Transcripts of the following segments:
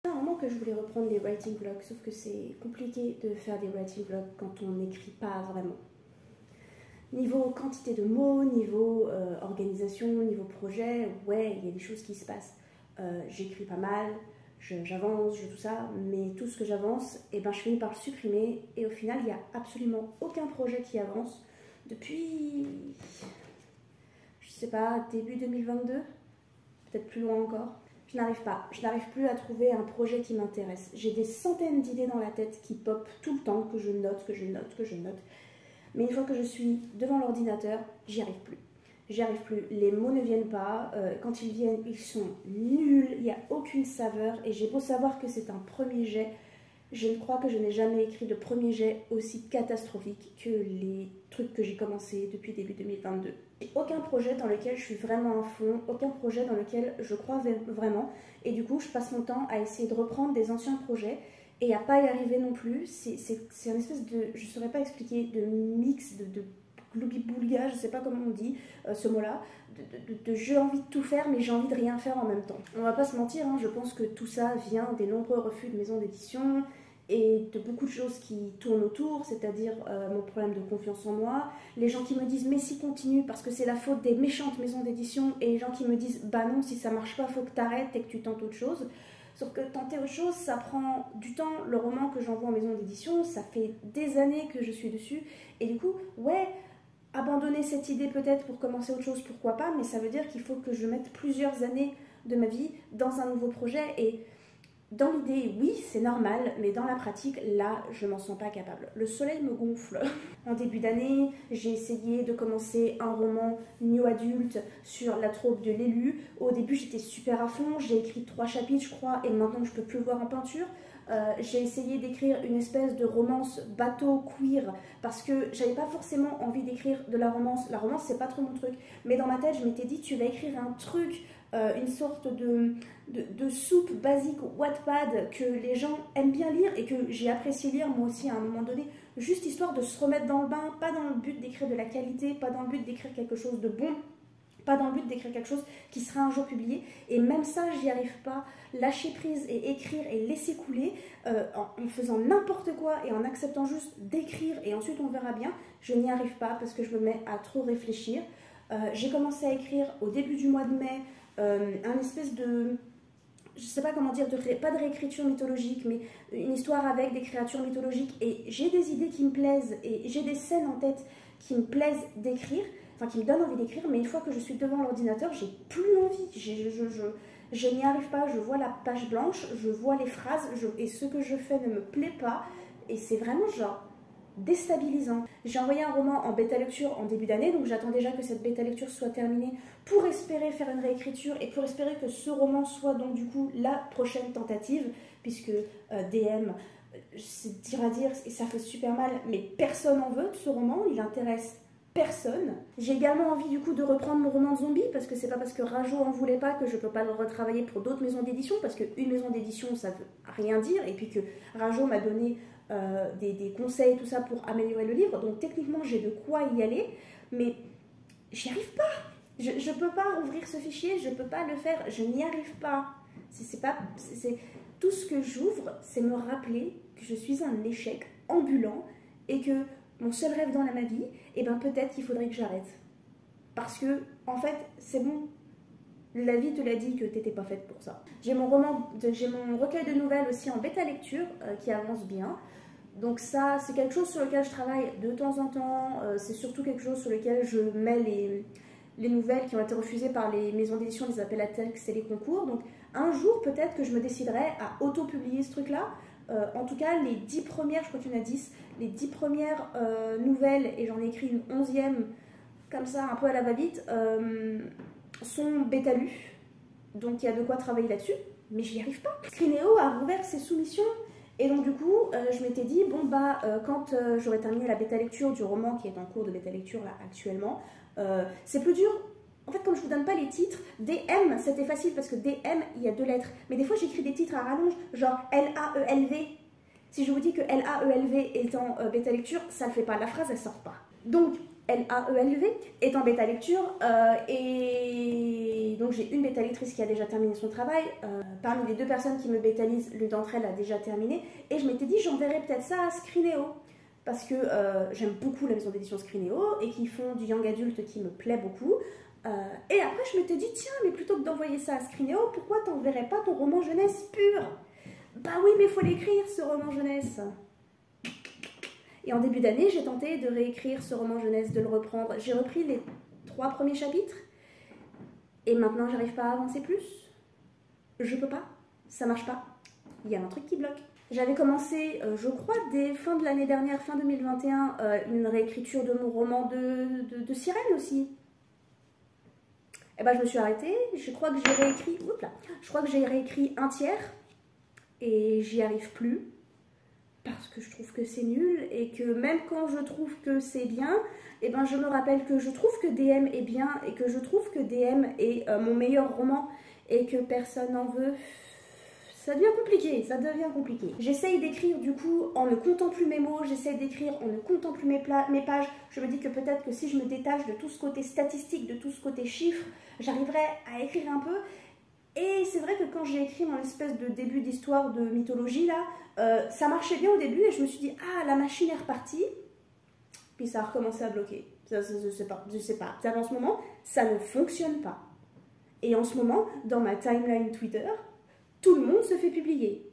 Un moment que je voulais reprendre les writing vlogs, sauf que c'est compliqué de faire des writing vlogs quand on n'écrit pas vraiment. Niveau quantité de mots, niveau organisation, niveau projet, ouais, il y a des choses qui se passent. J'écris pas mal, j'avance, tout ça, mais tout ce que j'avance, eh ben, je finis par le supprimer et au final, il n'y a absolument aucun projet qui avance depuis, je sais pas, début 2022, peut-être plus loin encore. Je n'arrive plus à trouver un projet qui m'intéresse. J'ai des centaines d'idées dans la tête qui pop tout le temps, que je note. Mais une fois que je suis devant l'ordinateur, j'y arrive plus. J'y arrive plus. Les mots ne viennent pas. Quand ils viennent, ils sont nuls. Il n'y a aucune saveur. Et j'ai beau savoir que c'est un premier jet, je ne crois que je n'ai jamais écrit de premier jet aussi catastrophique que les trucs que j'ai commencé depuis début 2022. Aucun projet dans lequel je suis vraiment à fond, aucun projet dans lequel je crois vraiment. Et du coup, je passe mon temps à essayer de reprendre des anciens projets et à pas y arriver non plus. C'est une espèce de, je ne saurais pas expliquer, de mix, de gloubi-boulga, je ne sais pas comment on dit ce mot-là, de j'ai envie de tout faire mais j'ai envie de rien faire en même temps. On va pas se mentir, hein, je pense que tout ça vient des nombreux refus de maisons d'édition et de beaucoup de choses qui tournent autour, c'est-à-dire mon problème de confiance en moi, les gens qui me disent mais si continue parce que c'est la faute des méchantes maisons d'édition, et les gens qui me disent bah non, si ça marche pas faut que t'arrêtes et que tu tentes autre chose. Sauf que tenter autre chose, ça prend du temps. Le roman que j'envoie en maison d'édition, ça fait des années que je suis dessus, et du coup, ouais, abandonner cette idée peut-être pour commencer autre chose, pourquoi pas, mais ça veut dire qu'il faut que je mette plusieurs années de ma vie dans un nouveau projet. Et dans l'idée, oui, c'est normal, mais dans la pratique, là, je m'en sens pas capable. Le soleil me gonfle. En début d'année, j'ai essayé de commencer un roman new adulte sur la troupe de l'élu. Au début, j'étais super à fond, j'ai écrit 3 chapitres, je crois, et maintenant je peux plus le voir en peinture. J'ai essayé d'écrire une espèce de romance bateau queer parce que j'avais pas forcément envie d'écrire de la romance. La romance, c'est pas trop mon truc, mais dans ma tête, je m'étais dit, tu vas écrire un truc, une sorte de soupe basique Wattpad que les gens aiment bien lire et que j'ai apprécié lire moi aussi à un moment donné, juste histoire de se remettre dans le bain, pas dans le but d'écrire de la qualité, pas dans le but d'écrire quelque chose de bon, pas dans le but d'écrire quelque chose qui sera un jour publié. Et même ça, j'y arrive pas. Lâcher prise et écrire et laisser couler en faisant n'importe quoi et en acceptant juste d'écrire et ensuite on verra bien, je n'y arrive pas parce que je me mets à trop réfléchir. J'ai commencé à écrire au début du mois de mai un espèce de, je sais pas comment dire, pas de réécriture mythologique, mais une histoire avec des créatures mythologiques, et j'ai des idées qui me plaisent et j'ai des scènes en tête qui me plaisent d'écrire, enfin qui me donnent envie d'écrire, mais une fois que je suis devant l'ordinateur, j'ai plus envie, je n'y arrive pas, je vois la page blanche, je vois les phrases, et ce que je fais ne me plaît pas, et c'est vraiment genre déstabilisant. J'ai envoyé un roman en bêta lecture en début d'année, donc j'attends déjà que cette bêta lecture soit terminée pour espérer faire une réécriture et pour espérer que ce roman soit donc du coup la prochaine tentative, puisque DM, c'est dire à dire et ça fait super mal, mais personne en veut de ce roman, il intéresse personne. J'ai également envie du coup de reprendre mon roman de zombie, parce que c'est pas parce que Rajo en voulait pas que je peux pas le retravailler pour d'autres maisons d'édition, parce qu'une maison d'édition ça veut rien dire, et puis que Rajo m'a donné des conseils, tout ça pour améliorer le livre, donc techniquement j'ai de quoi y aller, mais j'y arrive pas. Je peux pas ouvrir ce fichier, je peux pas le faire, je n'y arrive pas. Tout ce que j'ouvre, c'est me rappeler que je suis un échec ambulant et que mon seul rêve dans ma vie, et ben peut-être qu'il faudrait que j'arrête. Parce que, en fait, c'est bon. La vie te l'a dit que t'étais pas faite pour ça. J'ai mon recueil de nouvelles aussi en bêta lecture qui avance bien. Donc ça, c'est quelque chose sur lequel je travaille de temps en temps. C'est surtout quelque chose sur lequel je mets les nouvelles qui ont été refusées par les maisons d'édition, les appels à texte et les concours. Donc un jour, peut-être que je me déciderai à auto-publier ce truc-là. En tout cas, les 10 premières, je crois qu'il y en a 10, les 10 premières nouvelles, et j'en ai écrit une 11e, comme ça, un peu à la va-vite, sont bêta-lues. Donc il y a de quoi travailler là-dessus, mais j'y arrive pas. Skrinéo a rouvert ses soumissions, et donc du coup, je m'étais dit, bon bah, quand j'aurai terminé la bêta-lecture du roman qui est en cours de bêta-lecture là actuellement, c'est plus dur. En fait, comme je vous donne pas les titres, DM, c'était facile parce que DM, il y a 2 lettres. Mais des fois, j'écris des titres à rallonge, genre L-A-E-L-V. Si je vous dis que L-A-E-L-V est en bêta lecture, ça ne le fait pas, la phrase, elle sort pas. Donc, L-A-E-L-V est en bêta lecture, et donc donc j'ai une bêta-lectrice qui a déjà terminé son travail. Parmi les 2 personnes qui me bêtalisent, l'une d'entre elles a déjà terminé. Et je m'étais dit, j'enverrai peut-être ça à Screenéo. Parce que j'aime beaucoup la maison d'édition Screenéo et qui font du young adulte qui me plaît beaucoup. Et après, je m'étais dit, tiens, mais plutôt que d'envoyer ça à Screenéo, pourquoi t'enverrais pas ton roman jeunesse pur? Bah oui, mais il faut l'écrire, ce roman jeunesse. Et en début d'année, j'ai tenté de réécrire ce roman jeunesse, de le reprendre. J'ai repris les 3 premiers chapitres. Et maintenant, j'arrive pas à avancer plus. Je peux pas. Ça marche pas. Il y a un truc qui bloque. J'avais commencé, je crois, dès fin de l'année dernière, fin 2021, une réécriture de mon roman de Sirène aussi. Et ben, je me suis arrêtée. Je crois que j'ai réécrit... Oups là. Je crois que j'ai réécrit un tiers. Et j'y arrive plus. Parce que je trouve que c'est nul. Et que même quand je trouve que c'est bien, et ben, je me rappelle que je trouve que DM est bien. Et que je trouve que DM est mon meilleur roman. Et que personne n'en veut. Ça devient compliqué, ça devient compliqué. J'essaye d'écrire du coup en ne comptant plus mes mots, j'essaye d'écrire en ne comptant plus mes pages. Je me dis que peut-être que si je me détache de tout ce côté statistique, de tout ce côté chiffres, j'arriverai à écrire un peu. Et c'est vrai que quand j'ai écrit mon espèce de début d'histoire de mythologie là, ça marchait bien au début et je me suis dit, ah, la machine est repartie. Puis ça a recommencé à bloquer. Je sais pas. En ce moment, ça ne fonctionne pas. Et en ce moment, dans ma timeline Twitter, tout le monde se fait publier.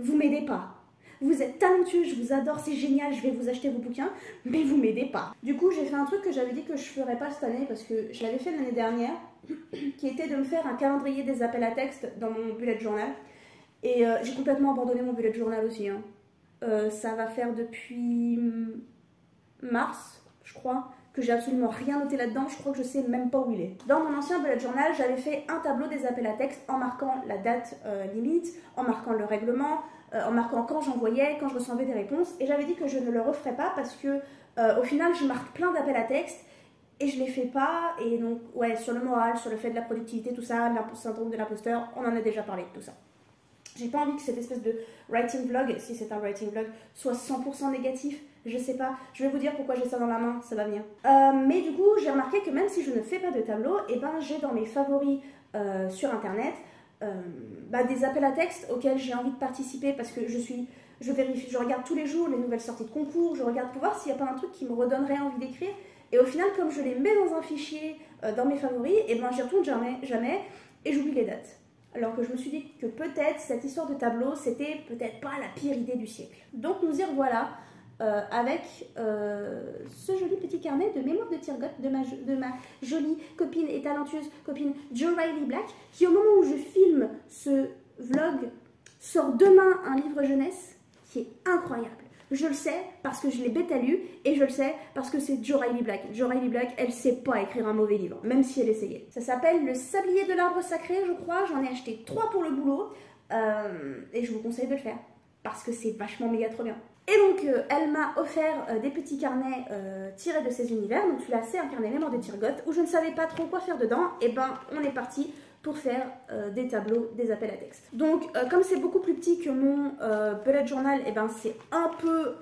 Vous m'aidez pas. Vous êtes talentueux, je vous adore, c'est génial, je vais vous acheter vos bouquins, mais vous m'aidez pas. Du coup, j'ai fait un truc que j'avais dit que je ferais pas cette année parce que je l'avais fait l'année dernière, qui était de me faire un calendrier des appels à texte dans mon bullet journal. Et j'ai complètement abandonné mon bullet journal aussi. Hein. Ça va faire depuis mars, je crois, que j'ai absolument rien noté là-dedans, je crois que je sais même pas où il est. Dans mon ancien bullet journal, j'avais fait un tableau des appels à texte en marquant la date limite, en marquant le règlement, en marquant quand j'envoyais, quand je recevais des réponses, et j'avais dit que je ne le referais pas parce que au final, je marque plein d'appels à texte et je les fais pas, et donc, ouais, sur le moral, sur le fait de la productivité, tout ça, le syndrome de l'imposteur, on en a déjà parlé, tout ça. J'ai pas envie que cette espèce de writing vlog, si c'est un writing vlog, soit 100% négatif. Je sais pas, je vais vous dire pourquoi j'ai ça dans la main, ça va venir. Mais du coup, j'ai remarqué que même si je ne fais pas de tableau, et ben j'ai dans mes favoris sur internet des appels à texte auxquels j'ai envie de participer parce que je vérifie, je regarde tous les jours les nouvelles sorties de concours, je regarde pour voir s'il n'y a pas un truc qui me redonnerait envie d'écrire. Et au final, comme je les mets dans un fichier dans mes favoris, et ben j'y retourne jamais et j'oublie les dates. Alors que je me suis dit que peut-être cette histoire de tableau, c'était peut-être pas la pire idée du siècle. Donc nous y revoilà avec ce joli petit carnet de mémoire de Tirgot de ma jolie copine et talentueuse copine Jo Riley Black, qui au moment où je filme ce vlog, sort demain un livre jeunesse qui est incroyable. Je le sais parce que je l'ai bêta lu et je le sais parce que c'est Jo Riley Black. Jo Riley Black, elle sait pas écrire un mauvais livre, même si elle essayait. Ça s'appelle Le Sablier de l'arbre sacré, je crois. J'en ai acheté 3 pour le boulot et je vous conseille de le faire parce que c'est vachement méga trop bien. Et donc, elle m'a offert des petits carnets tirés de ces univers. Donc celui-là, c'est un carnet mémoire de Tirgot où je ne savais pas trop quoi faire dedans. Et ben, on est parti pour faire des tableaux, des appels à texte. Donc, comme c'est beaucoup plus petit que mon bullet journal, et ben c'est un peu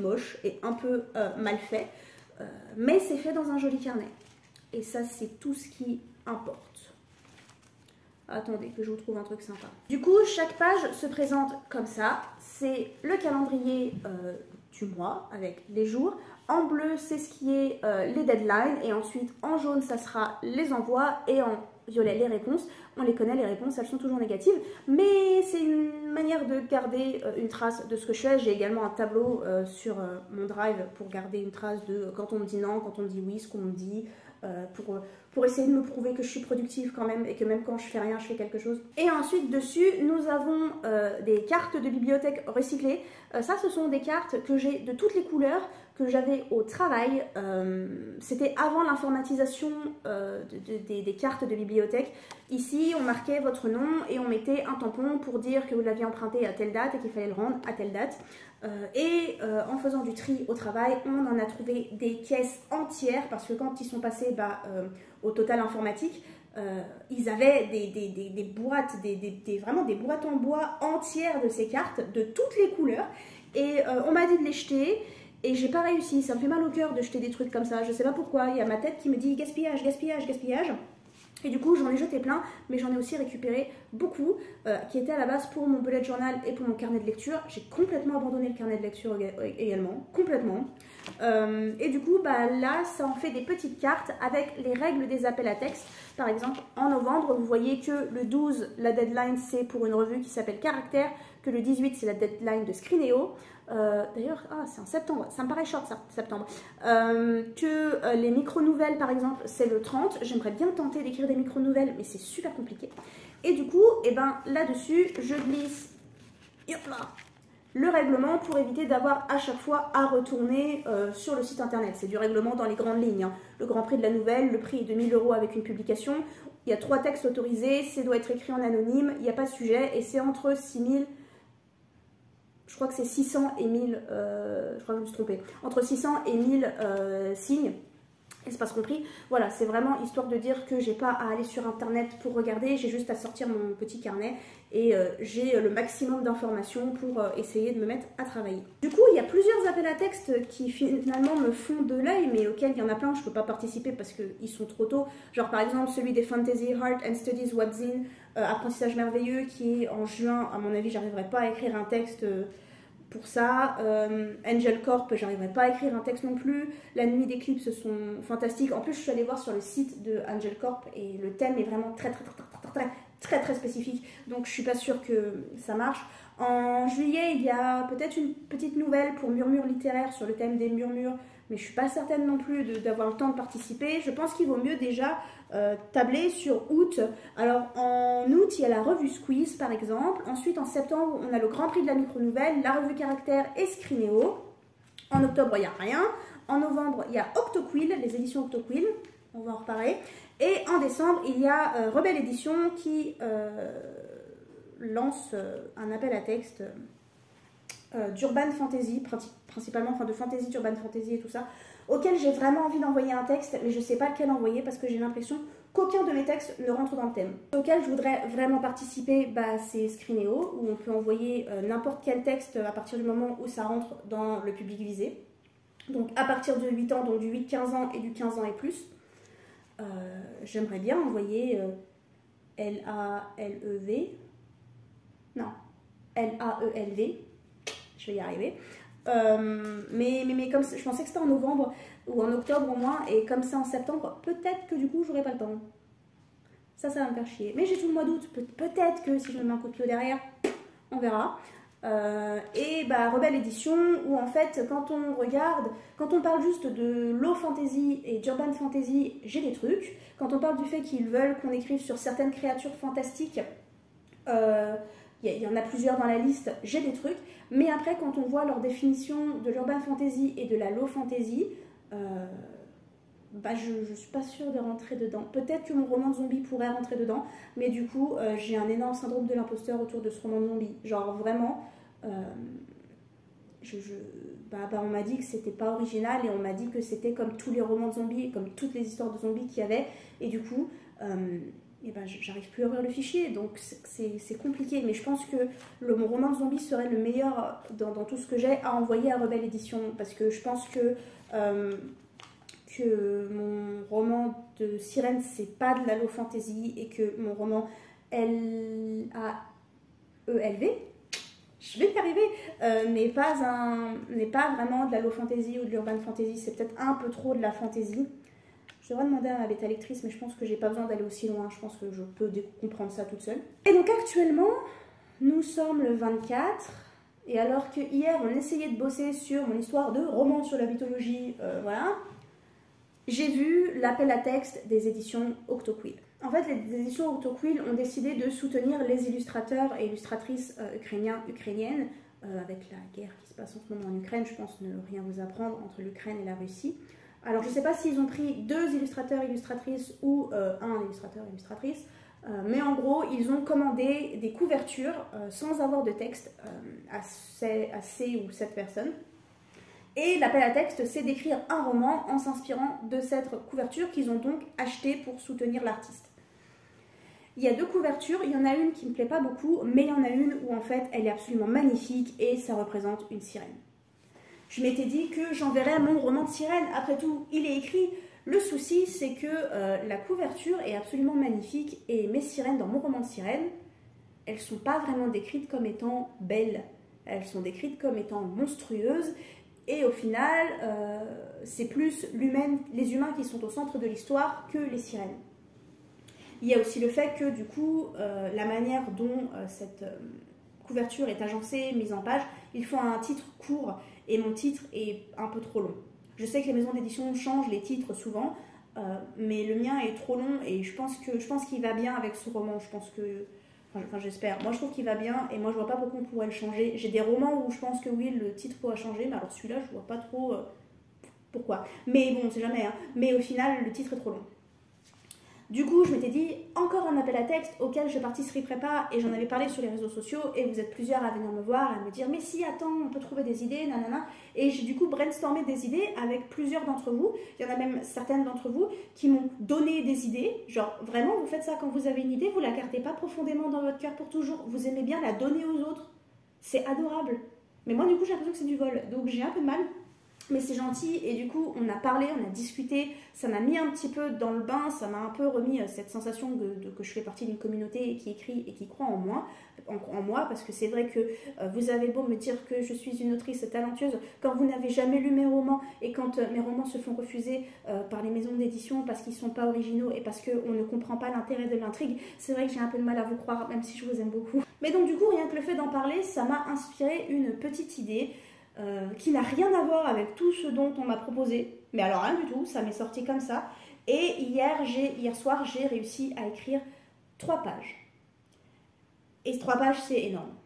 moche et un peu mal fait. Mais c'est fait dans un joli carnet. Et ça, c'est tout ce qui importe. Attendez que je vous trouve un truc sympa. Du coup, chaque page se présente comme ça. C'est le calendrier du mois avec les jours. En bleu, c'est ce qui est les deadlines. Et ensuite, en jaune, ça sera les envois. Et en violet, les réponses. On les connaît, les réponses, elles sont toujours négatives. Mais c'est une manière de garder une trace de ce que je fais. J'ai également un tableau sur mon drive pour garder une trace de quand on me dit non, quand on me dit oui, ce qu'on me dit. Pour essayer de me prouver que je suis productive quand même et que même quand je fais rien, je fais quelque chose. Et ensuite, dessus, nous avons des cartes de bibliothèque recyclées. Ça, ce sont des cartes que j'ai de toutes les couleurs que j'avais au travail. C'était avant l'informatisation des cartes de bibliothèque. Ici, on marquait votre nom et on mettait un tampon pour dire que vous l'aviez emprunté à telle date et qu'il fallait le rendre à telle date. En faisant du tri au travail, on en a trouvé des caisses entières parce que quand ils sont passés au total informatique, ils avaient des boîtes, vraiment des boîtes en bois entières de ces cartes de toutes les couleurs et on m'a dit de les jeter et j'ai pas réussi. Ça me fait mal au cœur de jeter des trucs comme ça, je sais pas pourquoi, il y a ma tête qui me dit gaspillage, gaspillage, gaspillage. Et du coup, j'en ai jeté plein, mais j'en ai aussi récupéré beaucoup, qui étaient à la base pour mon bullet journal et pour mon carnet de lecture. J'ai complètement abandonné le carnet de lecture également, complètement. Et du coup, bah, là, ça en fait des petites cartes avec les règles des appels à texte. Par exemple, en novembre, vous voyez que le 12, la deadline, c'est pour une revue qui s'appelle Caractère, que le 18, c'est la deadline de Screenéo. D'ailleurs, c'est en septembre, ça me paraît short ça, septembre. Les micro-nouvelles par exemple, c'est le 30. J'aimerais bien tenter d'écrire des micro-nouvelles, mais c'est super compliqué. Et du coup, là-dessus, je glisse le règlement pour éviter d'avoir à chaque fois à retourner sur le site internet. C'est du règlement dans les grandes lignes. Hein. Le grand prix de la nouvelle, le prix est de 1 000 € avec une publication. Il y a 3 textes autorisés, ça doit être écrit en anonyme, il n'y a pas de sujet, et c'est entre 6 000... Je crois que c'est 600 et 1000, je crois que je me suis trompée, entre 600 et 1000 signes, espace compris. Voilà, c'est vraiment histoire de dire que j'ai pas à aller sur internet pour regarder, j'ai juste à sortir mon petit carnet et j'ai le maximum d'informations pour essayer de me mettre à travailler. Du coup, il y a plusieurs appels à texte qui finalement me font de l'œil, mais auxquels il y en a plein où je peux pas participer parce qu'ils sont trop tôt. Genre par exemple celui des Fantasy Heart and Studies Webzine, apprentissage merveilleux, qui est en juin. À mon avis, j'arriverai pas à écrire un texte pour ça. Angel Corp, j'arriverai pas à écrire un texte non plus. La nuit d'éclipse sont fantastiques. En plus, je suis allée voir sur le site de Angel Corp et le thème est vraiment très spécifique. Donc, je suis pas sûre que ça marche. En juillet, il y a peut-être une petite nouvelle pour Murmure littéraire sur le thème des murmures, mais je suis pas certaine non plus d'avoir le temps de participer. Je pense qu'il vaut mieux déjà tabler sur août. Alors en août, il y a la revue Squeeze par exemple. Ensuite en septembre, on a le Grand Prix de la micro-nouvelle, la revue Caractère et Screenéo. En octobre, il n'y a rien. En novembre, il y a Octoquill, les éditions Octoquill. On va en reparler. Et en décembre, il y a Rebelle Édition qui lance un appel à texte d'urban fantasy, principalement, enfin de fantasy, d'urban fantasy et tout ça, auquel j'ai vraiment envie d'envoyer un texte, mais je sais pas lequel envoyer parce que j'ai l'impression qu'aucun de mes textes ne rentre dans le thème. Auquel je voudrais vraiment participer, c'est Screenéo, où on peut envoyer n'importe quel texte à partir du moment où ça rentre dans le public visé. Donc à partir de 8 ans, donc du 8-15 ans et du 15 ans et plus. J'aimerais bien envoyer L-A-L-E-V, non, L-A-E-L-V, je vais y arriver. Mais comme je pensais que c'était en novembre ou en octobre au moins, et comme c'est en septembre, peut-être que du coup j'aurai pas le temps. Ça va me faire chier. Mais j'ai tout le mois d'août, peut-être que si je me mets un coup de pied derrière, on verra. Rebelle Édition, où en fait quand on regarde, quand on parle juste de low fantasy et d'urban fantasy, j'ai des trucs. Quand on parle du fait qu'ils veulent qu'on écrive sur certaines créatures fantastiques, il y en a plusieurs dans la liste, j'ai des trucs. Mais après, quand on voit leur définition de l'urban fantasy et de la low fantasy, je suis pas sûre de rentrer dedans. Peut-être que mon roman de zombie pourrait rentrer dedans, mais du coup, j'ai un énorme syndrome de l'imposteur autour de ce roman de zombie. Genre vraiment, on m'a dit que c'était pas original et on m'a dit que c'était comme tous les romans de zombies, comme toutes les histoires de zombies qu'il y avait. Et du coup, j'arrive plus à ouvrir le fichier, donc c'est compliqué. Mais je pense que mon roman de zombie serait le meilleur dans tout ce que j'ai à envoyer à Rebelle Édition, parce que je pense que mon roman de sirène, c'est pas de la low fantasy, et que mon roman L-A-E-L-V, je vais y arriver, n'est pas vraiment de la low fantasy ou de l'urban fantasy. C'est peut-être un peu trop de la fantasy. Je devrais demander à ma bêta lectrice, mais je pense que j'ai pas besoin d'aller aussi loin. Je pense que je peux comprendre ça toute seule. Et donc actuellement, nous sommes le 24. Et alors que hier, on essayait de bosser sur mon histoire de roman sur la mythologie, voilà, j'ai vu l'appel à texte des éditions Octoquill. En fait, les éditions Octoquill ont décidé de soutenir les illustrateurs et illustratrices ukrainiennes, avec la guerre qui se passe en ce moment en Ukraine. Je pense ne rien vous apprendre entre l'Ukraine et la Russie. Alors, je ne sais pas s'ils ont pris 2 illustrateurs et illustratrices ou un illustrateur et illustratrice, mais en gros, ils ont commandé des couvertures sans avoir de texte à 6 ou 7 personnes. Et l'appel à texte, c'est d'écrire un roman en s'inspirant de cette couverture qu'ils ont donc achetée pour soutenir l'artiste. Il y a 2 couvertures, il y en a une qui ne me plaît pas beaucoup, mais il y en a une où en fait elle est absolument magnifique et ça représente une sirène. Je m'étais dit que j'enverrais mon roman de sirène, après tout il est écrit, Le souci, c'est que la couverture est absolument magnifique et mes sirènes, dans mon roman de sirènes, elles sont pas vraiment décrites comme étant belles. Elles sont décrites comme étant monstrueuses et au final, c'est plus les humains qui sont au centre de l'histoire que les sirènes. Il y a aussi le fait que du coup, la manière dont cette couverture est agencée, mise en page, il faut un titre court et mon titre est un peu trop long. Je sais que les maisons d'édition changent les titres souvent, mais le mien est trop long et je pense qu'il va bien avec ce roman. Enfin, j'espère. Moi, je trouve qu'il va bien et moi, je vois pas pourquoi on pourrait le changer. J'ai des romans où je pense que oui, le titre pourra changer, mais alors celui-là, je vois pas trop pourquoi. Mais bon, on sait jamais. Hein. Mais au final, le titre est trop long. Du coup, je m'étais dit, encore un appel à texte auquel je participerai pas, et j'en avais parlé sur les réseaux sociaux, et vous êtes plusieurs à venir me voir, à me dire, mais si, attends, on peut trouver des idées, nanana. Et j'ai du coup brainstormé des idées avec plusieurs d'entre vous. Il y en a même certaines d'entre vous qui m'ont donné des idées. Genre, vraiment, vous faites ça quand vous avez une idée, vous la gardez pas profondément dans votre cœur pour toujours. Vous aimez bien la donner aux autres. C'est adorable. Mais moi, du coup, j'ai l'impression que c'est du vol. Donc, j'ai un peu de mal. Mais c'est gentil et du coup on a parlé, on a discuté, ça m'a mis un petit peu dans le bain, ça m'a un peu remis cette sensation que je fais partie d'une communauté qui écrit et qui croit en moi parce que c'est vrai que vous avez beau me dire que je suis une autrice talentueuse, quand vous n'avez jamais lu mes romans et quand mes romans se font refuser par les maisons d'édition parce qu'ils ne sont pas originaux et parce qu'on ne comprend pas l'intérêt de l'intrigue, c'est vrai que j'ai un peu de mal à vous croire même si je vous aime beaucoup. Mais donc du coup rien que le fait d'en parler, ça m'a inspiré une petite idée. Qui n'a rien à voir avec tout ce dont on m'a proposé. Mais alors rien du tout, ça m'est sorti comme ça. Et hier soir, j'ai réussi à écrire 3 pages. Et 3 pages, c'est énorme.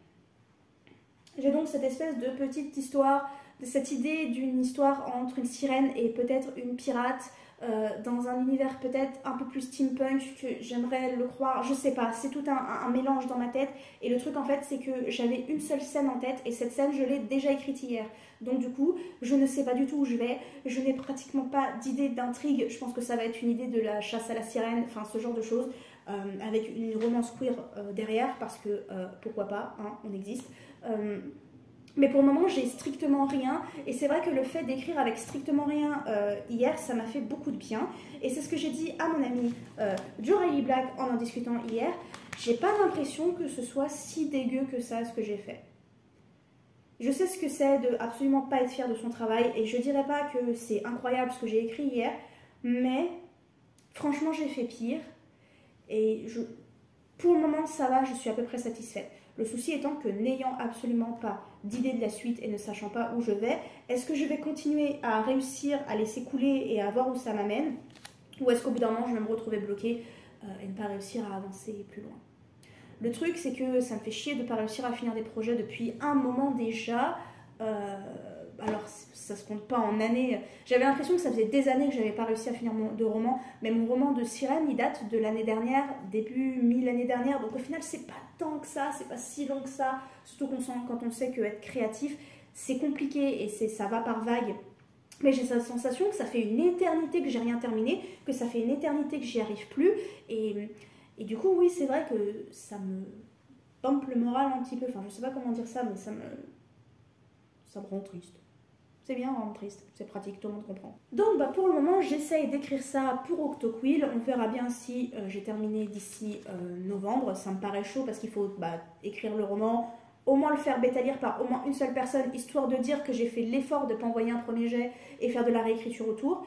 J'ai donc cette espèce de petite histoire, de cette idée d'une histoire entre une sirène et peut-être une pirate, dans un univers peut-être un peu plus steampunk que j'aimerais le croire, je sais pas, c'est tout un mélange dans ma tête et le truc en fait c'est que j'avais une seule scène en tête et cette scène je l'ai déjà écrite hier, donc du coup je ne sais pas du tout où je vais, je n'ai pratiquement pas d'idée d'intrigue, je pense que ça va être une idée de la chasse à la sirène, enfin ce genre de choses, avec une romance queer derrière parce que pourquoi pas, hein, on existe. Mais pour le moment, j'ai strictement rien. Et c'est vrai que le fait d'écrire avec strictement rien hier, ça m'a fait beaucoup de bien. Et c'est ce que j'ai dit à mon ami Joe Riley Black en discutant hier. J'ai pas l'impression que ce soit si dégueu que ça, ce que j'ai fait. Je sais ce que c'est de absolument pas être fière de son travail. Et je dirais pas que c'est incroyable ce que j'ai écrit hier. Mais franchement, j'ai fait pire. Et pour le moment, ça va, je suis à peu près satisfaite. Le souci étant que n'ayant absolument pas d'idée de la suite et ne sachant pas où je vais, est-ce que je vais continuer à réussir à laisser couler et à voir où ça m'amène, ou est-ce qu'au bout d'un moment je vais me retrouver bloquée et ne pas réussir à avancer plus loin. Le truc c'est que ça me fait chier de ne pas réussir à finir des projets depuis un moment déjà, alors ça se compte pas en années, j'avais l'impression que ça faisait des années que j'avais pas réussi à finir de roman, mais mon roman de sirène il date de l'année dernière, début mi-l'année dernière, donc au final c'est pas tant que ça, c'est pas si long que ça, surtout quand on sait qu'être créatif c'est compliqué et ça va par vagues. Mais j'ai cette sensation que ça fait une éternité que j'ai rien terminé, que ça fait une éternité que j'y arrive plus et du coup oui c'est vrai que ça me pompe le moral un petit peu, enfin je sais pas comment dire ça mais ça me rend triste. C'est bien rendre triste, c'est pratique, tout le monde comprend. Donc pour le moment j'essaye d'écrire ça pour Octoquill, on verra bien si j'ai terminé d'ici novembre, ça me paraît chaud parce qu'il faut écrire le roman, au moins le faire bêta-lire par au moins une seule personne, histoire de dire que j'ai fait l'effort de ne pas envoyer un premier jet et faire de la réécriture autour,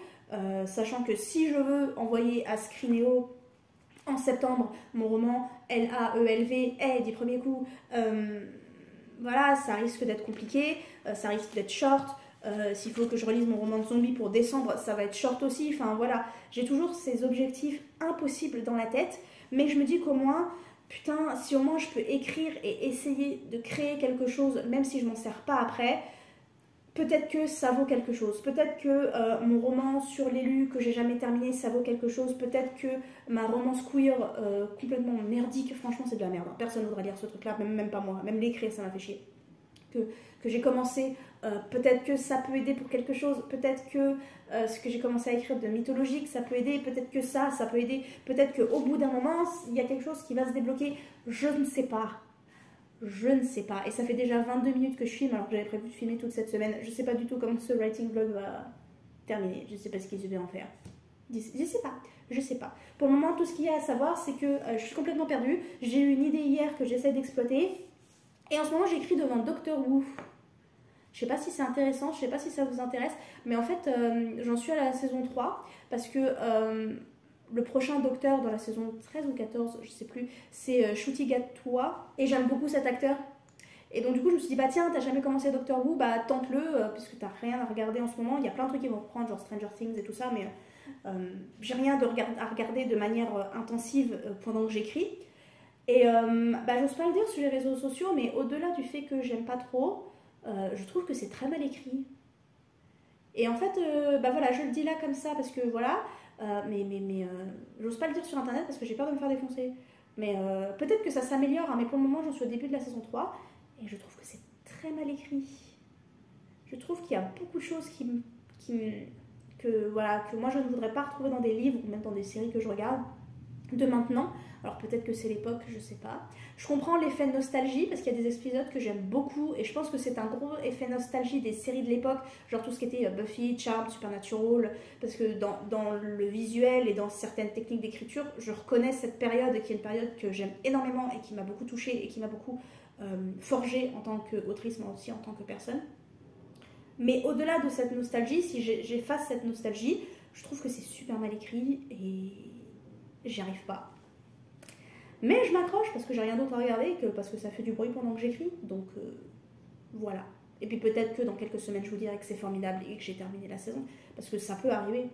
sachant que si je veux envoyer à Scrineo en septembre mon roman L-A-E-L-V est du premier coup, voilà, ça risque d'être compliqué, ça risque d'être short. S'il faut que je relise mon roman de zombie pour décembre, ça va être short aussi. Enfin voilà, j'ai toujours ces objectifs impossibles dans la tête, mais je me dis qu'au moins, putain, si au moins je peux écrire et essayer de créer quelque chose, même si je m'en sers pas après, peut-être que ça vaut quelque chose. Peut-être que mon roman sur l'élu que j'ai jamais terminé, ça vaut quelque chose. Peut-être que ma romance queer complètement merdique, franchement c'est de la merde. Personne ne voudrait lire ce truc-là, même pas moi. Même l'écrire, ça m'a fait chier. Que j'ai commencé, peut-être que ça peut aider pour quelque chose, peut-être que ce que j'ai commencé à écrire de mythologique, ça peut aider, peut-être que ça peut aider, peut-être qu'au bout d'un moment, il y a quelque chose qui va se débloquer, je ne sais pas. Je ne sais pas. Et ça fait déjà 22 minutes que je filme alors que j'avais prévu de filmer toute cette semaine. Je ne sais pas du tout comment ce writing vlog va terminer. Je ne sais pas ce qu'ils devaient en faire. Je sais pas, je sais pas. Pour le moment, tout ce qu'il y a à savoir, c'est que je suis complètement perdue. J'ai eu une idée hier que j'essaie d'exploiter. Et en ce moment, j'écris devant Doctor Who. Je sais pas si c'est intéressant, je sais pas si ça vous intéresse, mais en fait, j'en suis à la saison 3 parce que le prochain Docteur dans la saison 13 ou 14, je sais plus, c'est Ncuti Gatwa et j'aime beaucoup cet acteur. Et donc du coup, je me suis dit, bah tiens, t'as jamais commencé Doctor Who, bah tente-le, puisque t'as rien à regarder en ce moment. Il y a plein de trucs qui vont reprendre, genre Stranger Things et tout ça, mais j'ai rien à regarder de manière intensive pendant que j'écris. Et bah, j'ose pas le dire sur les réseaux sociaux, mais au-delà du fait que j'aime pas trop, je trouve que c'est très mal écrit. Et en fait, bah voilà, je le dis là comme ça parce que voilà, mais j'ose pas le dire sur internet parce que j'ai peur de me faire défoncer. Mais peut-être que ça s'améliore, hein, mais pour le moment, j'en suis au début de la saison 3 et je trouve que c'est très mal écrit. Je trouve qu'il y a beaucoup de choses voilà, que moi je ne voudrais pas retrouver dans des livres ou même dans des séries que je regarde de maintenant. Alors peut-être que c'est l'époque, je sais pas. Je comprends l'effet nostalgie parce qu'il y a des épisodes que j'aime beaucoup et je pense que c'est un gros effet nostalgie des séries de l'époque, genre tout ce qui était Buffy, Charmed, Supernatural, parce que dans le visuel et dans certaines techniques d'écriture, je reconnais cette période qui est une période que j'aime énormément et qui m'a beaucoup touchée et qui m'a beaucoup forgée en tant qu'autrice, mais aussi en tant que personne. Mais au-delà de cette nostalgie, si j'efface cette nostalgie, je trouve que c'est super mal écrit et j'y arrive pas. Mais je m'accroche parce que j'ai rien d'autre à regarder que parce que ça fait du bruit pendant que j'écris. Donc voilà. Et puis peut-être que dans quelques semaines, je vous dirai que c'est formidable et que j'ai terminé la saison. Parce que ça peut arriver.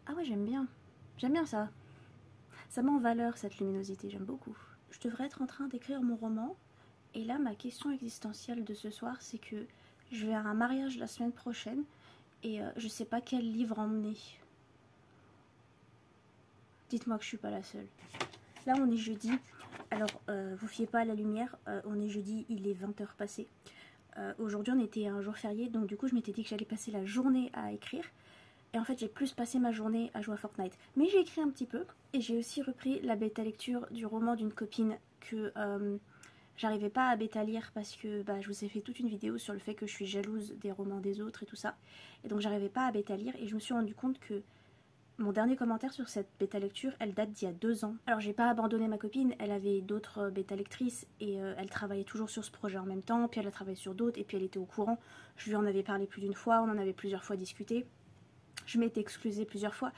Ah ouais, j'aime bien. J'aime bien ça. Ça met en valeur cette luminosité, j'aime beaucoup. Je devrais être en train d'écrire mon roman. Et là, ma question existentielle de ce soir, c'est que je vais à un mariage la semaine prochaine et je sais pas quel livre emmener. Dites-moi que je suis pas la seule. Là, on est jeudi. Alors, vous fiez pas à la lumière. On est jeudi, il est 20h passé. Aujourd'hui, on était un jour férié, donc du coup, je m'étais dit que j'allais passer la journée à écrire. Et en fait, j'ai plus passé ma journée à jouer à Fortnite. Mais j'ai écrit un petit peu. Et j'ai aussi repris la bêta lecture du roman d'une copine que j'arrivais pas à bêta lire parce que bah, je vous ai fait toute une vidéo sur le fait que je suis jalouse des romans des autres et tout ça. Et donc, j'arrivais pas à bêta lire. Et je me suis rendu compte que mon dernier commentaire sur cette bêta lecture, elle date d'il y a 2 ans. Alors j'ai pas abandonné ma copine, elle avait d'autres bêta lectrices et elle travaillait toujours sur ce projet en même temps, puis elle a travaillé sur d'autres et puis elle était au courant. Je lui en avais parlé plus d'une fois, on en avait plusieurs fois discuté. Je m'étais excusée plusieurs fois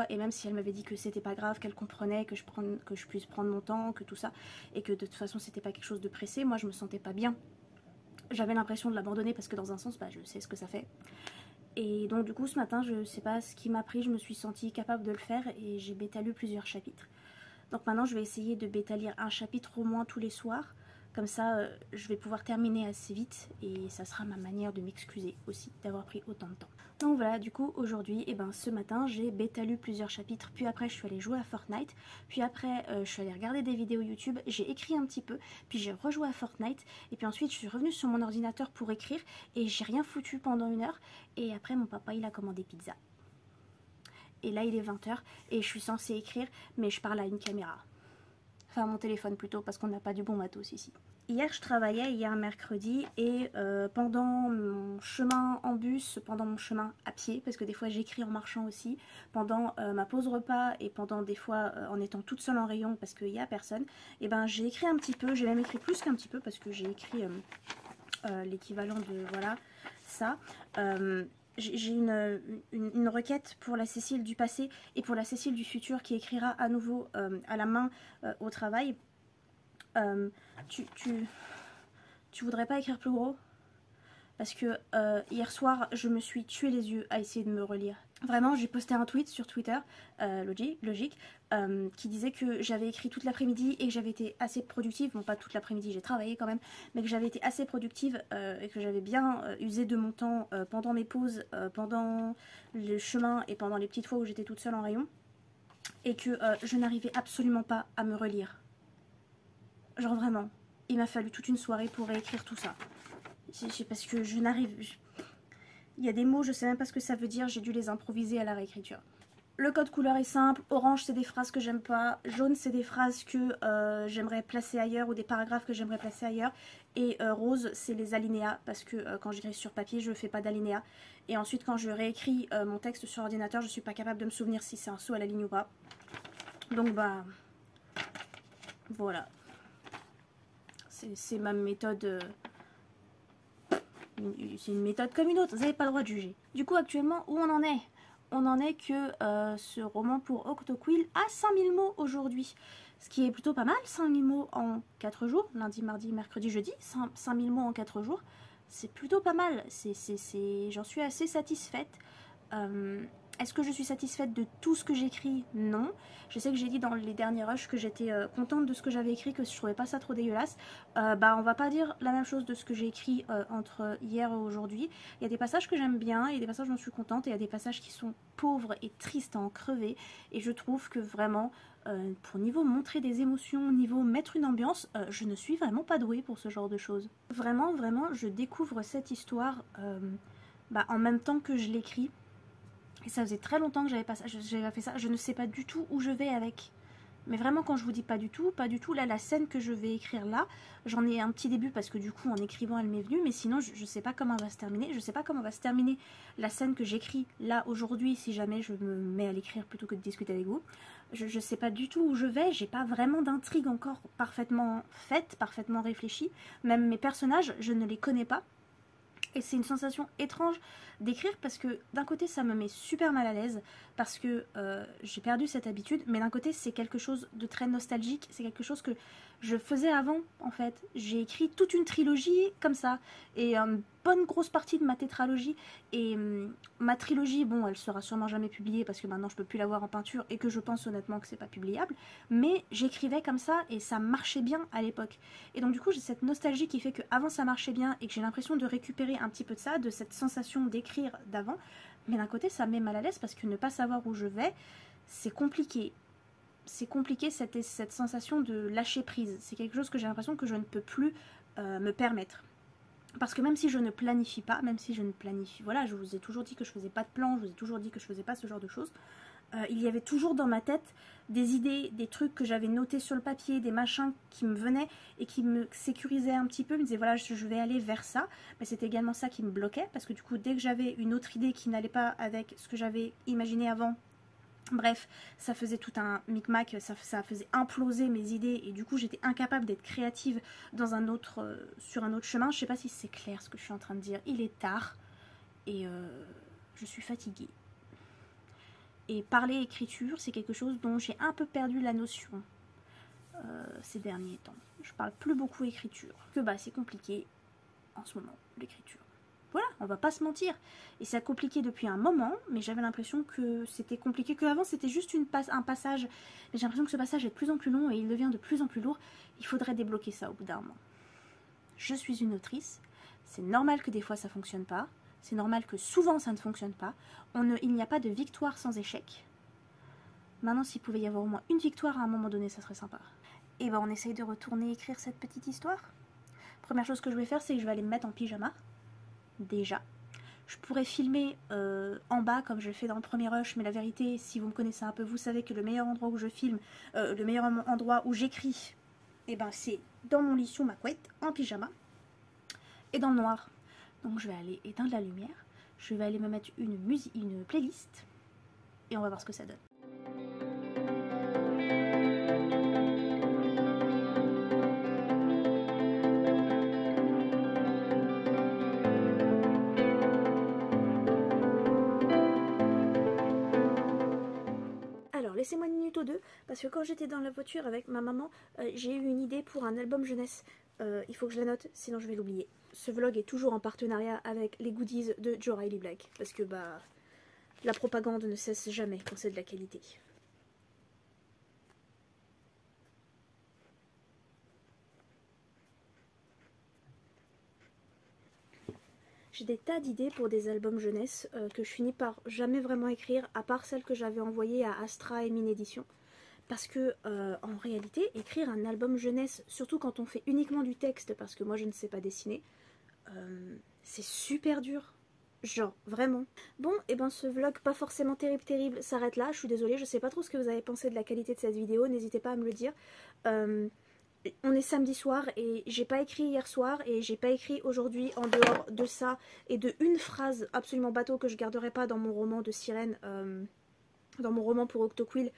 et même si elle m'avait dit que c'était pas grave, qu'elle comprenait, que je puisse prendre mon temps, que tout ça, et que de toute façon c'était pas quelque chose de pressé, moi je me sentais pas bien. J'avais l'impression de l'abandonner parce que dans un sens, bah, je sais ce que ça fait. Et donc du coup ce matin, je sais pas ce qui m'a pris, je me suis sentie capable de le faire et j'ai bêta lu plusieurs chapitres. Donc maintenant je vais essayer de bêta lire un chapitre au moins tous les soirs. Comme ça je vais pouvoir terminer assez vite et ça sera ma manière de m'excuser aussi d'avoir pris autant de temps. Donc voilà, du coup aujourd'hui, et ben ce matin j'ai bêta lu plusieurs chapitres, puis après je suis allée jouer à Fortnite, puis après je suis allée regarder des vidéos YouTube, j'ai écrit un petit peu, puis j'ai rejoué à Fortnite, et puis ensuite je suis revenue sur mon ordinateur pour écrire, et j'ai rien foutu pendant 1 heure, et après mon papa il a commandé pizza. Et là il est 20h, et je suis censée écrire, mais je parle à une caméra. Enfin mon téléphone plutôt, parce qu'on n'a pas du bon matos ici. Hier je travaillais, hier mercredi, et pendant mon chemin en bus, pendant mon chemin à pied, parce que des fois j'écris en marchant aussi, pendant ma pause repas et pendant des fois en étant toute seule en rayon parce qu'il n'y a personne, et ben j'ai écrit un petit peu, j'ai même écrit plus qu'un petit peu parce que j'ai écrit l'équivalent de voilà ça. J'ai une requête pour la Cécile du passé et pour la Cécile du futur qui écrira à nouveau à la main au travail. Tu voudrais pas écrire plus gros? Parce que hier soir, je me suis tué les yeux à essayer de me relire. Vraiment, j'ai posté un tweet sur Twitter, logique, qui disait que j'avais écrit toute l'après-midi et que j'avais été assez productive. Bon, pas toute l'après-midi, j'ai travaillé quand même, mais que j'avais été assez productive et que j'avais bien usé de mon temps pendant mes pauses, pendant le chemin et pendant les petites fois où j'étais toute seule en rayon. et que je n'arrivais absolument pas à me relire. Genre vraiment, il m'a fallu toute une soirée pour réécrire tout ça. Parce que je n'arrive... Il y a des mots, je sais même pas ce que ça veut dire, j'ai dû les improviser à la réécriture. Le code couleur est simple, orange c'est des phrases que j'aime pas, jaune c'est des phrases que j'aimerais placer ailleurs ou des paragraphes que j'aimerais placer ailleurs, et rose c'est les alinéas parce que quand j'écris sur papier je fais pas d'alinéas, et ensuite quand je réécris mon texte sur ordinateur je suis pas capable de me souvenir si c'est un saut à la ligne ou pas. Donc bah voilà, c'est ma méthode, c'est une méthode comme une autre, vous n'avez pas le droit de juger. Du coup actuellement où on en est? On en est que ce roman pour Octoquill a 5000 mots aujourd'hui. Ce qui est plutôt pas mal, 5000 mots en 4 jours, lundi, mardi, mercredi, jeudi, 5000 mots en 4 jours. C'est plutôt pas mal, j'en suis assez satisfaite. Est-ce que je suis satisfaite de tout ce que j'écris? Non. Je sais que j'ai dit dans les derniers rushs que j'étais contente de ce que j'avais écrit, que je trouvais pas ça trop dégueulasse. Bah on va pas dire la même chose de ce que j'ai écrit entre hier et aujourd'hui. Il y a des passages que j'aime bien, il y a des passages dont je suis contente, et il y a des passages qui sont pauvres et tristes à en crever. Et je trouve que vraiment, pour niveau montrer des émotions, niveau mettre une ambiance, je ne suis vraiment pas douée pour ce genre de choses. Vraiment, vraiment, je découvre cette histoire en même temps que je l'écris. Et ça faisait très longtemps que j'avais fait ça. Je ne sais pas du tout où je vais avec. Mais vraiment, quand je vous dis pas du tout, là, la scène que je vais écrire là, j'en ai un petit début parce que du coup, en écrivant, elle m'est venue. Mais sinon, je sais pas comment elle va se terminer. Je sais pas comment va se terminer la scène que j'écris là, aujourd'hui, si jamais je me mets à l'écrire plutôt que de discuter avec vous. Je sais pas du tout où je vais. J'ai pas vraiment d'intrigue encore parfaitement faite, parfaitement réfléchie. Même mes personnages, je ne les connais pas. Et c'est une sensation étrange d'écrire parce que d'un côté ça me met super mal à l'aise parce que j'ai perdu cette habitude, mais d'un côté c'est quelque chose de très nostalgique, c'est quelque chose que je faisais avant en fait. J'ai écrit toute une trilogie comme ça et une bonne grosse partie de ma tétralogie, et ma trilogie, bon elle sera sûrement jamais publiée parce que maintenant je peux plus la voir en peinture et que je pense honnêtement que c'est pas publiable, mais j'écrivais comme ça et ça marchait bien à l'époque. Et donc du coup j'ai cette nostalgie qui fait qu'avant ça marchait bien et que j'ai l'impression de récupérer un petit peu de ça, de cette sensation d'écrire d'avant, mais d'un côté ça me met mal à l'aise parce que ne pas savoir où je vais, c'est compliqué. C'est compliqué cette sensation de lâcher prise. C'est quelque chose que j'ai l'impression que je ne peux plus me permettre. Parce que même si je ne planifie pas, voilà, je vous ai toujours dit que je faisais pas de plan, je vous ai toujours dit que je faisais pas ce genre de choses. Il y avait toujours dans ma tête des idées, des trucs que j'avais notés sur le papier, des machins qui me venaient et qui me sécurisaient un petit peu, me disaient voilà je vais aller vers ça, mais c'était également ça qui me bloquait parce que du coup dès que j'avais une autre idée qui n'allait pas avec ce que j'avais imaginé avant, bref, ça faisait tout un micmac, ça faisait imploser mes idées et du coup j'étais incapable d'être créative dans sur un autre chemin. Je sais pas si c'est clair ce que je suis en train de dire, il est tard et je suis fatiguée. Et parler écriture, c'est quelque chose dont j'ai un peu perdu la notion ces derniers temps. Je parle plus beaucoup écriture, que c'est compliqué en ce moment, l'écriture. Voilà, on va pas se mentir. Et ça a compliqué depuis un moment, mais j'avais l'impression que c'était compliqué, qu'avant c'était juste un passage. Mais j'ai l'impression que ce passage est de plus en plus long et il devient de plus en plus lourd. Il faudrait débloquer ça au bout d'un moment. Je suis une autrice, c'est normal que des fois ça fonctionne pas. C'est normal que souvent ça ne fonctionne pas. Il n'y a pas de victoire sans échec. Maintenant, s'il pouvait y avoir au moins une victoire à un moment donné, ça serait sympa. Et on essaye de retourner écrire cette petite histoire. Première chose que je vais faire, c'est que je vais aller me mettre en pyjama. Déjà. Je pourrais filmer en bas comme je le fais dans le premier rush, mais la vérité, si vous me connaissez un peu, vous savez que le meilleur endroit où je filme, le meilleur endroit où j'écris, c'est dans mon lit sur ma couette, en pyjama, et dans le noir. Donc je vais aller éteindre la lumière, je vais aller me mettre une playlist et on va voir ce que ça donne. Alors laissez-moi une minute ou deux, parce que quand j'étais dans la voiture avec ma maman, j'ai eu une idée pour un album jeunesse. Il faut que je la note, sinon je vais l'oublier. Ce vlog est toujours en partenariat avec les goodies de Joe Riley Black, parce que la propagande ne cesse jamais quand c'est de la qualité. J'ai des tas d'idées pour des albums jeunesse que je finis par jamais vraiment écrire, à part celles que j'avais envoyées à Astra et Mine Édition. Parce que en réalité, écrire un album jeunesse, surtout quand on fait uniquement du texte, parce que moi je ne sais pas dessiner, c'est super dur. Genre, vraiment. Bon, et ben ce vlog pas forcément terrible s'arrête là. Je suis désolée, je sais pas trop ce que vous avez pensé de la qualité de cette vidéo, n'hésitez pas à me le dire. On est samedi soir et j'ai pas écrit hier soir et j'ai pas écrit aujourd'hui en dehors de ça et de une phrase absolument bateau que je garderai pas dans mon roman de sirène, dans mon roman pour Octoquill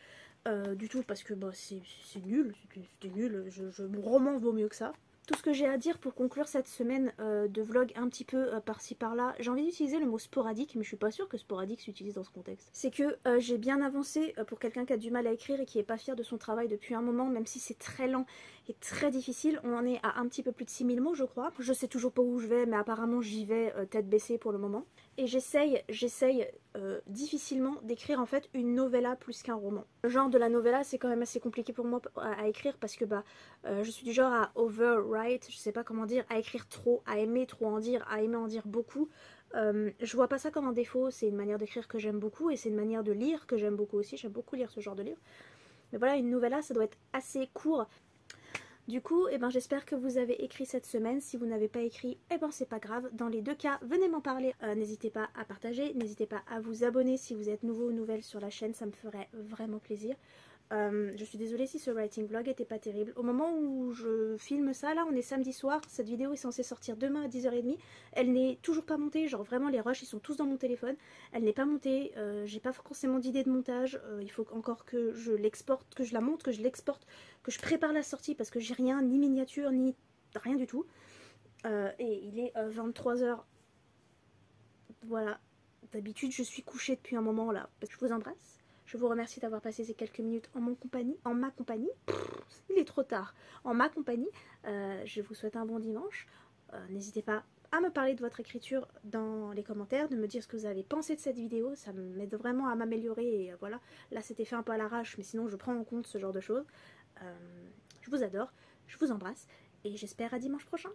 du tout, parce que bah, c'est nul, c'était nul, mon roman vaut mieux que ça. Tout ce que j'ai à dire pour conclure cette semaine de vlog un petit peu par-ci par-là, j'ai envie d'utiliser le mot sporadique, mais je suis pas sûre que sporadique s'utilise dans ce contexte. C'est que j'ai bien avancé pour quelqu'un qui a du mal à écrire et qui est pas fier de son travail depuis un moment, même si c'est très lent et très difficile. On en est à un petit peu plus de 6000 mots je crois. Je sais toujours pas où je vais, mais apparemment j'y vais tête baissée pour le moment. Et j'essaye difficilement d'écrire en fait une novella plus qu'un roman. Le genre de la novella c'est quand même assez compliqué pour moi à écrire parce que bah je suis du genre à overwrite, je sais pas comment dire, à écrire trop, à aimer trop en dire, à aimer en dire beaucoup. Je vois pas ça comme un défaut, c'est une manière d'écrire que j'aime beaucoup et c'est une manière de lire que j'aime beaucoup aussi, j'aime beaucoup lire ce genre de livre. Mais voilà, une novella ça doit être assez court. Du coup, eh ben, j'espère que vous avez écrit cette semaine. Si vous n'avez pas écrit, eh ben, c'est pas grave. Dans les deux cas, venez m'en parler. N'hésitez pas à partager, n'hésitez pas à vous abonner si vous êtes nouveau ou nouvelle sur la chaîne, ça me ferait vraiment plaisir. Je suis désolée si ce writing vlog était pas terrible. Au moment où je filme ça, là, on est samedi soir. Cette vidéo est censée sortir demain à 10h30. Elle n'est toujours pas montée. Genre vraiment, les rushs, ils sont tous dans mon téléphone. Elle n'est pas montée. J'ai pas forcément d'idée de montage. Il faut encore que je l'exporte, que je la monte, que je l'exporte, que je prépare la sortie parce que j'ai rien, ni miniature, ni rien du tout. Et il est 23h. Voilà. D'habitude, je suis couchée depuis un moment là. Je vous embrasse. Je vous remercie d'avoir passé ces quelques minutes en ma compagnie. Pff, il est trop tard. En ma compagnie. Je vous souhaite un bon dimanche. N'hésitez pas à me parler de votre écriture dans les commentaires, de me dire ce que vous avez pensé de cette vidéo. Ça m'aide vraiment à m'améliorer. Et voilà, là c'était fait un peu à l'arrache, mais sinon je prends en compte ce genre de choses. Je vous adore, je vous embrasse et j'espère à dimanche prochain.